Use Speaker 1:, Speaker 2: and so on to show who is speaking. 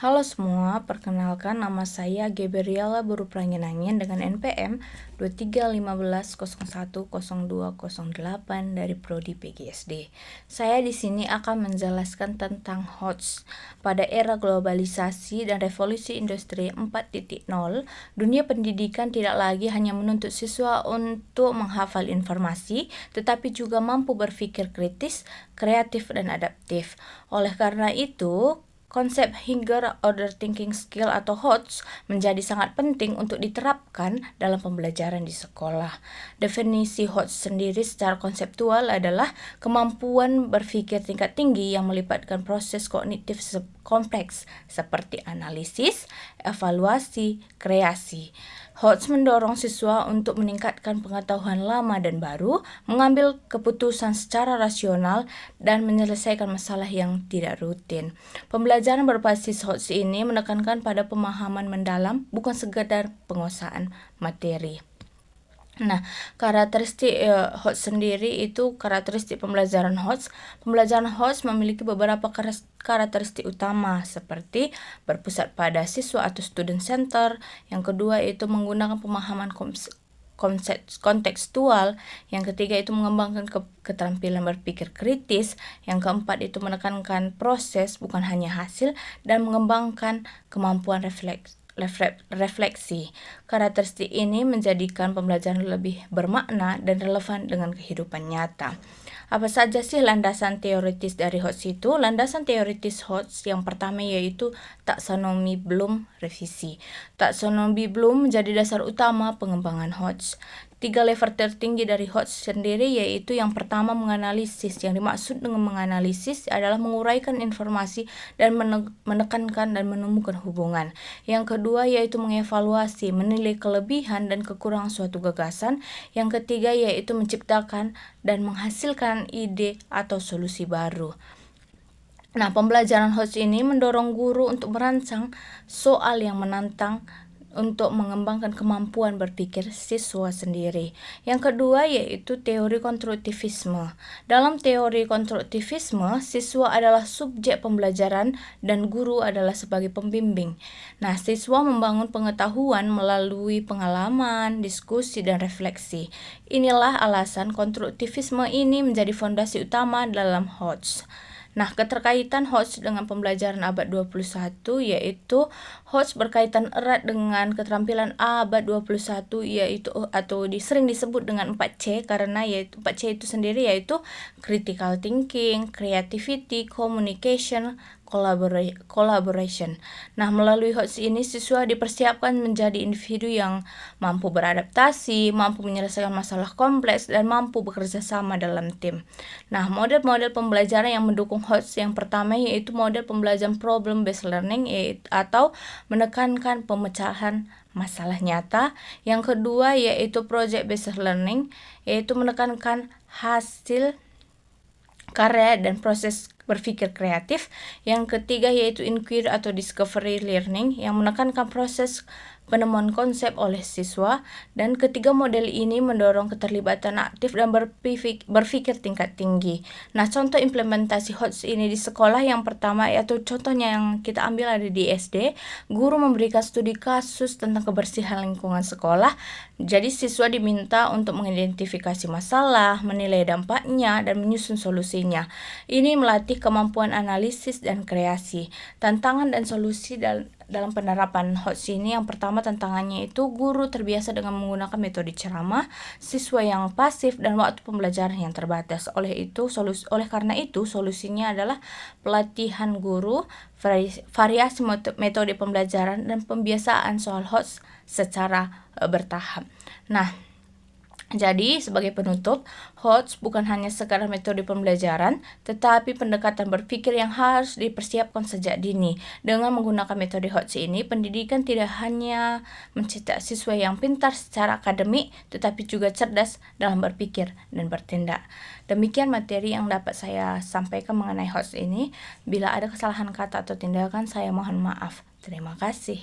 Speaker 1: Halo semua, perkenalkan nama saya Gabriela Buru Pranginangin dengan NPM 2315010208 dari Prodi PGSD. Saya di sini akan menjelaskan tentang HOTS. Pada era globalisasi dan revolusi industri 4.0, dunia pendidikan tidak lagi hanya menuntut siswa untuk menghafal informasi, tetapi juga mampu berpikir kritis, kreatif, dan adaptif. Oleh karena itu, konsep Higher Order Thinking Skill atau HOTS menjadi sangat penting untuk diterapkan dalam pembelajaran di sekolah. Definisi HOTS sendiri secara konseptual adalah kemampuan berpikir tingkat tinggi yang melibatkan proses kognitif kompleks seperti analisis, evaluasi, kreasi. HOTS mendorong siswa untuk meningkatkan pengetahuan lama dan baru, mengambil keputusan secara rasional, dan menyelesaikan masalah yang tidak rutin. Pembelajaran berbasis HOTS ini menekankan pada pemahaman mendalam, bukan sekadar penguasaan materi. Nah, karakteristik HOTS sendiri itu karakteristik pembelajaran HOTS. Pembelajaran HOTS memiliki beberapa karakteristik utama seperti berpusat pada siswa atau student center. Yang kedua itu menggunakan pemahaman konsep kontekstual. Yang ketiga itu mengembangkan keterampilan berpikir kritis. Yang keempat itu menekankan proses bukan hanya hasil dan mengembangkan kemampuan refleksi. Karakteristik ini menjadikan pembelajaran lebih bermakna dan relevan dengan kehidupan nyata. Apa saja sih landasan teoritis dari HOTS itu? Landasan teoritis HOTS yang pertama yaitu taksonomi Bloom revisi. Taksonomi Bloom menjadi dasar utama pengembangan HOTS. 3 level tertinggi dari HOTS sendiri yaitu yang pertama menganalisis. Yang dimaksud dengan menganalisis adalah menguraikan informasi dan menekankan dan menemukan hubungan. Yang kedua yaitu mengevaluasi, menilai kelebihan dan kekurangan suatu gagasan. Yang ketiga yaitu menciptakan dan menghasilkan ide atau solusi baru. Nah, pembelajaran HOTS ini mendorong guru untuk merancang soal yang menantang untuk mengembangkan kemampuan berpikir siswa sendiri. Yang kedua yaitu teori konstruktivisme. Dalam teori konstruktivisme, siswa adalah subjek pembelajaran dan guru adalah sebagai pembimbing. Nah, siswa membangun pengetahuan melalui pengalaman, diskusi, dan refleksi. Inilah alasan konstruktivisme ini menjadi fondasi utama dalam HOTS. Nah, keterkaitan HOTS dengan pembelajaran abad 21 yaitu HOTS berkaitan erat dengan keterampilan abad 21 yaitu atau sering disebut dengan 4C karena yaitu 4C itu sendiri yaitu critical thinking, creativity, communication, collaboration. Nah, melalui HOTS ini siswa dipersiapkan menjadi individu yang mampu beradaptasi, mampu menyelesaikan masalah kompleks, dan mampu bekerja sama dalam tim. Nah, model-model pembelajaran yang mendukung HOTS yang pertama yaitu model pembelajaran problem based learning atau menekankan pemecahan masalah nyata. Yang kedua yaitu project based learning yaitu menekankan hasil karya dan proses berpikir kreatif. Yang ketiga yaitu inquiry atau discovery learning yang menekankan proses penemuan konsep oleh siswa. Dan ketiga model ini mendorong keterlibatan aktif dan berpikir tingkat tinggi. Nah, contoh implementasi HOTS ini di sekolah yang pertama yaitu contohnya yang kita ambil ada di SD. Guru memberikan studi kasus tentang kebersihan lingkungan sekolah. Jadi siswa diminta untuk mengidentifikasi masalah, menilai dampaknya, dan menyusun solusinya. Ini melatih kemampuan analisis dan kreasi. Tantangan dan solusi dalam penerapan HOTS ini yang pertama tantangannya itu guru terbiasa dengan menggunakan metode ceramah, siswa yang pasif, dan waktu pembelajaran yang terbatas. Oleh karena itu solusinya adalah pelatihan guru, variasi metode pembelajaran, dan pembiasaan soal HOTS secara bertahap. Nah, jadi sebagai penutup, HOTS bukan hanya sekadar metode pembelajaran, tetapi pendekatan berpikir yang harus dipersiapkan sejak dini. Dengan menggunakan metode HOTS ini, pendidikan tidak hanya mencetak siswa yang pintar secara akademik, tetapi juga cerdas dalam berpikir dan bertindak. Demikian materi yang dapat saya sampaikan mengenai HOTS ini. Bila ada kesalahan kata atau tindakan, saya mohon maaf. Terima kasih.